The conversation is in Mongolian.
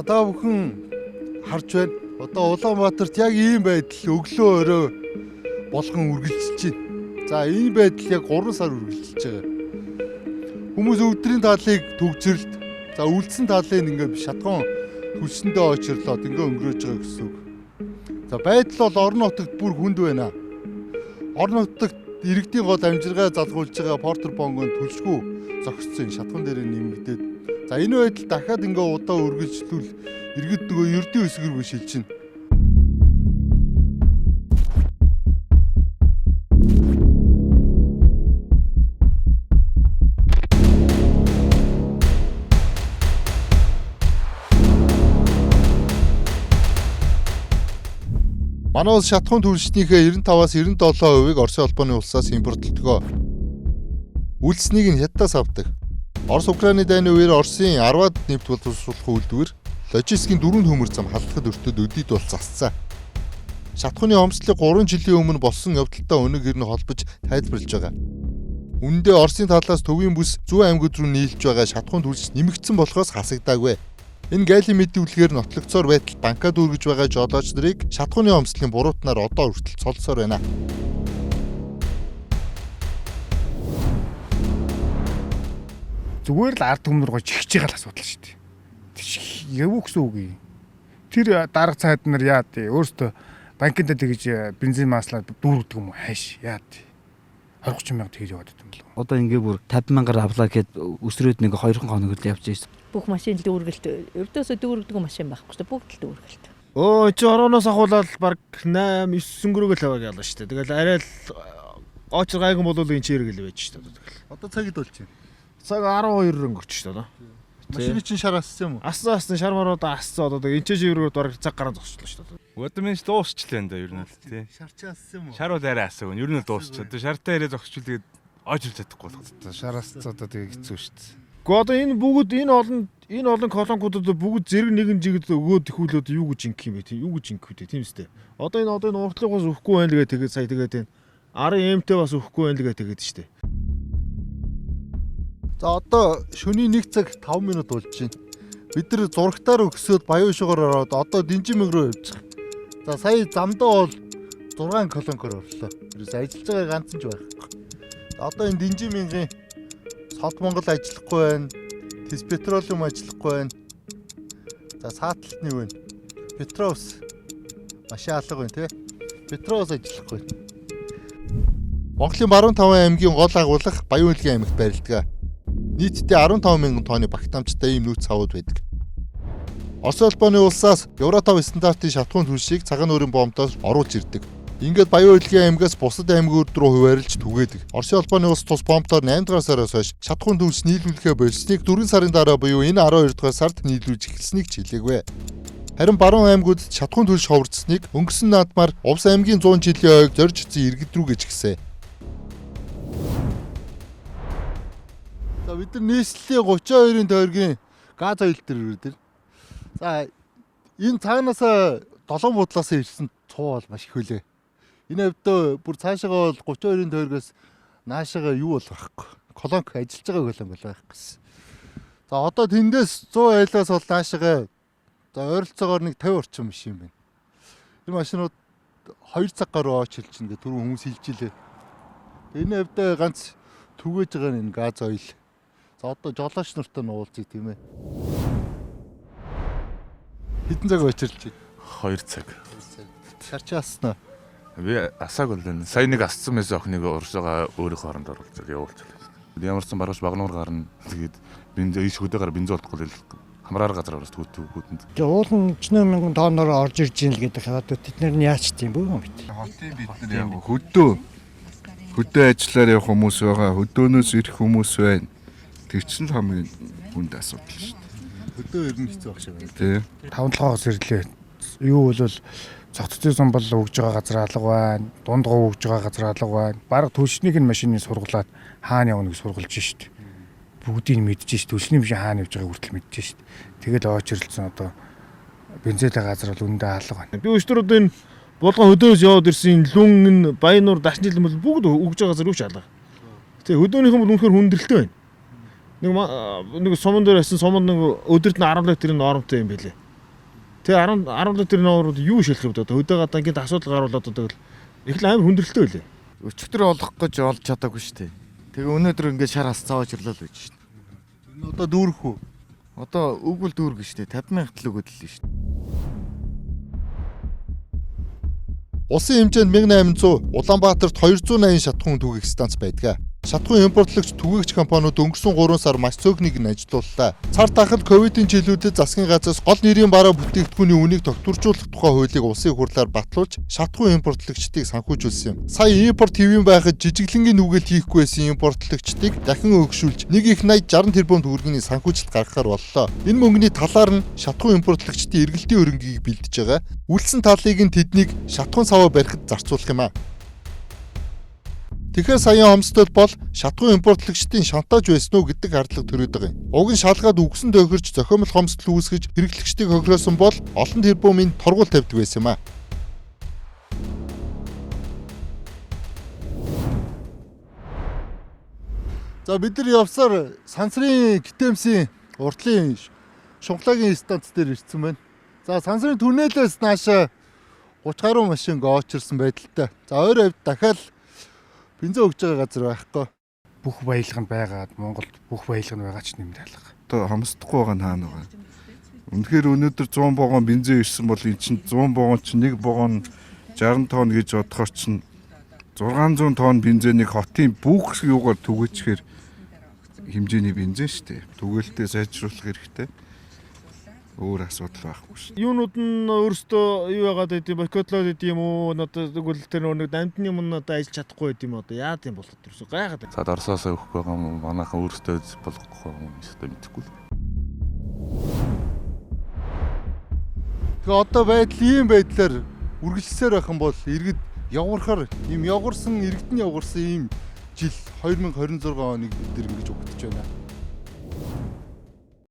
та бүхэн харж байна. Одоо Улаанбаатарт яг ийм байдал өглөө өрөө болгон үргэлжилж байна. За энэ байдал яг 3 сар үргэлжилж байгаа. Хүмүүс өдрийн талыг төгжрэлт, за үлдсэн талыг ингээд шатган хөлсөндөө очирлоод ингээд өнгөрөөж байгаа гэсэн үг. За байдал бол орон нутагт бүр хүнд байна. Орон нутагт иргэдийн гол амжиргаа залгуулж байгаа Портер Бонгонд төлшгүй зогссон шатган дээр нэмэгдээд. За энэ байдал дахиад ингээд удаа үргэлжлүүл иргэд нөгөө ердийн өсгөргүй шилжинэ. Манай улс шатхуун түлшнийхээ 95-аас 97%-ийг Оросын холбооны улсаас импортлдог. Үлдснийг нь Хятадаас авдаг. Орос-Украины дайны үеэр Оросын 10-аад нефт боловсруулах үйлдвэр логистикийн 4 төмөр зам халдахад өртөд өдийд бол засцсан. Шатхууны хомслыг 3 жилийн өмнө болсон явдалтай өнөг гэр нь холбож тайлбарлаж байгаа. Үүндээ Оросын талаас төвийн бүс зүүн аймагуд руу нийлж байгаа шатхуун түлш нэмэгдсэн болохоос хасагдаагүй. Энэ гайлийн мэдүүлгээр нотлогцоор байтал банкад үргэж байгаа жолооч нарыг шатхууны хомслын буруутнаар одоо хүртэл цолсоор байна. Зүгээр л ард түмнэр гоо чихж байгаа л асуудал шүү дээ. Яв гэсэн үг юм. Тэр дарга цаад нар яа тий өөртөө банкнд тэгж бензин маслаа дүүргдэг юм уу хайш яа тий 20-30 мянга тэгж яваад байсан юм болов. Одоо ингээ бүр 50,000-аар авлаа гэхэд өсрөөд нэг 2 хоног л явж байсан. Бүх машин дүүргэлт ердөөсөө дүүргдэг машин байхгүй шүү дээ. Бүгд л дүүргэлт. Өө чи орооноос ахуулаад баг 8 9 өнгөрөөгөө л аваад ялла шүү дээ. Тэгэл арай л очир гайгүй болов энэ чи хэрэгэл байж шүү дээ. Тэгэл. Одоо цагид болж байна. Цаг 12 өнгөрч шүү дээ. Машины чинь шар ассан юм уу? Ассан шар маруудаа ассан одоо энэ чи живрээр бараг цаг гараа зогсчлоо шүү дээ. Өдөрмөн дуусчлаа энэ ер нь л тий. Шар чи ассан юм уу? Шар бол арай асаагүй. Ер нь дуусчлаа. Шартай ирээ зогсчул тэгээд ойж чадахгүй болох. Шараас одоо тэгээ хэцүү шүү дээ. Гэхдээ одоо энэ бүгд энэ олон колонкуудад бүгд зэрэг нэгэн жигд өгөөд ихүүлээд юу гэж ингэх юм бэ тийм юу гэж ингэх үү тийм үстэй. Одоо энэ уртлыг бас өгөхгүй байх лгээ тэгээд сая тэгээд энэ арын эмтэй бас өгөхгүй байх лгээ тэгээд штэ. За одоо шөнийн 1 цаг 5 минут болж байна. Бид нар зурагтаар өгсөд Баяушгаар ороод одоо Динжимэг рүү явж байгаа. За сая замдаа бол 6 колонкоор орлоо. Ерөөс ажиллаж байгаа ганцхан ч байхгүй. Одоо энэ Динжимэгийн Сод Монгол ажиллахгүй байна. Тэс петролиум ажиллахгүй байна. За сааталтны байна. Петроус машин алга байна тий. Петроус ажиллахгүй. Монголын баруун 5 аймгийн гол агуулга Баян Хөлгийн аймагт байрладаг. Нийтдээ 15,000 тонны багтаамжтай ийм нөөц савууд байдаг. Оросын холбооны улсаас Евротов стандартын шатхуун түлшийг цагаан нүүрийн бомбдоор оруулж ирдэг. Ингээд Баян Хөлгийн аймгаас бусад аймагуд руу хуваарлж түгээдэг. Оросын холбооны улс тус бомбдоор 8 дугаар сараас хойш шатхуун түлш нийлүүлэхээ болсныг 4 сарын дараа буюу энэ 12 дугаар сард нийлүүлж эхэлснийг хэлээгүй. Харин баруун аймагуудад шатхуун түлш ховорцсныг өнгөрсөн наадмаар Увс аймгийн 100 жилийн ойг зорж утсан иргэд рүү гэж гисэн. За бид нар нийслэлийн 32-ын тойргийн газ ойл дээр ирдэг. За энэ цаанаас 7 буудлаас ирсэн цуу бол маш их хөлөө. Энэ хавьд бүр цаашаа бол 32-ын тойргоос наашаага юу болох байхгүй. Колонк ажиллаж байгаа колонк болох гэсэн. За одоо тэндээс 100 айлаас бол наашаага за ойролцоогоор нэг 50 орчим машин байна. Энэ машинууд 2 цаг гаруй очилж ингээд түрүү хүмүүс хилжилээ. Энэ хавьд ганц түгэж байгаа энэ газ ойл. За одоо жолооч нартай нуулзъя тийм ээ. Хэдэн цаг очирлж байна? 2 цаг. Шарч аснаа. Би асаагүй л энэ. Сая нэг асцсан байсан охиныг урсгаа өөрийнхөө хооронд оруулаад явуулчихлаа. Ямарсан барууш багнуур гарна. Тэгээд бензин иш хөдөөгаар бензин олдохгүй л хамраар газар оруулаад түүхэнд. Тэгээ уулын 40,000 тонноор орж ирж ийн л гэдэг хаад тэд нар нь яач тийм бүү юм бэ? Хотын бид нар яг хөдөө ажиллаар явах хүмүүс байгаа. Хөдөөнөөс ирэх хүмүүс байна. Тэр чинь хамгийн хүнд асуудал шүү дээ. Хөдөө ирнэ хэцүү байх шиг байна. Тий. 5-7-оос ирлээ. Юу бол цогцтой сумбал өгж байгаа газар алга байна. Дундгоо өгж байгаа газар алга байна. Бараг төлшнийг нь машины сургалаад хаана явна гэж сургалж шít. Бүгдийг мэдчихэж шít. Төлшний машин хаана явж байгааг хүртэл мэдчихэж шít. Тэгэл очирлцсан одоо бензиний газар бол үндэ алга байна. Би өчтөр одоо энэ болгон хөдөөс яваад ирсэн лүн Баянуур дашны л бүгд өгж байгаа газар үуч алга. Тэгээ хөдөөнийхэн бол үнэхээр хүндрэлтэй байна. Нэг суман дээр байсан суманд нэг өдөрт нь 10 литрийн нормтой юм байлээ. Тэгээ 10 литрийн нуурууд юу шилжих вэ? Хөдөө гадаа ингээд асуудал гаруулад одоо их л амар хүндрэлтэй байлээ. Өчигдөр олох гэж олж чадаагүй шүү дээ. Тэгээ өнөөдөр ингээд шар хас цаавч ирлээ л байж шүү дээ. Энэ одоо дүүрэх үү? Одоо өгвөл дүүргэн шүү дээ. 50,000 төл өгöd л шүү дээ. Улсын хэмжээнд 1800, Улаанбаатарт 280 шатхуун түгээх станц байдаг. Шатхуун импортлогч түгээгч компаниуд өнгөрсөн 3 сар маш цөөхнийг нь ажилууллаа. Цар тахад ковидын жилүүдэд засгийн газраас гол нэрийн бараа бүтээгдэхүүний үнийг тогтворжуулах тухай хуулийг улсын хурлаар батлуулж шатхуун импортлогчдыг санхүүжүүлсэн юм. Сая импорт хэвэн байхад жижиглэнгийн нүгэл хийхгүй байсан импортлогчдыг дахин өгшүүлж 1,80-60 тэрбум төгрөгийн санхүүжилт гаргахаар боллоо. Энэ мөнгөний талаар нь шатхуун импортлогчдын эргэлтийн өрөнгийг бэлдэж байгаа. Үлдсэн талыг нь тэднийг шатхуун саваа барихад зарцуулах юм а. Тэгэхээр саяхан хомсдод бол шатхуун импортлогчдын шантаж байсан уу гэдэг хардлага төрөд байгаа юм. Уг нь шалгаад үгсэн тохирч зохиомл хомсдол үүсгэж хэрэглэгчдийг хохироосон бол олон тэрбумын торгуул тавьдаг байсан юм а. За бид нар явсаар сансрын Гитэмсийн уртлын шунхлагийн станц дээр ирсэн байна. За сансрын түнэлээс наашаа 30 гаруй машин гоочирсан байдалтай. За өөр хавьд дахиад бензин өгж байгаа газар байхгүй. Бүх баялаг нь байгаад Монголд бүх баялаг нь байгаа ч нэмд алга. Одоо хомсдохгүй байгаа нь хаана байгаа. Үнэхээр өнөөдөр 100 вагон бензин ирсэн бол эн чинь 100 вагон чинь 1 вагон 60 тонн гэж бодохоор чинь 600 тонн бензинийг хотын бүх юугаар түгээчихээр хэмжээний бензин шүү дээ. Түгээлтээ сайжруулах хэрэгтэй. Өөр асуудал байхгүй шүү. Юунууд нь өөрөөсөө юу яагаад байдгийг бойкотлоод идэв юм уу? Одоо тэгвэл тэр нэг амтны юм одоо ажиллаж чадахгүй байд юм одоо яад юм болоод тэрсүү гайхаад. Цаад Оросоос өгөх байгаа юм манайхан өөрсдөө болгохгүй юм эсвэл мэдэхгүй л. Тэгээ одоо байдал ийм байдлаар үргэлжлсээр байх юм бол иргэд явгарахаар ийм явгарсан иргэдэн явгарсан ийм жил 2026 оныг бид нар ингэж өгдөж байна.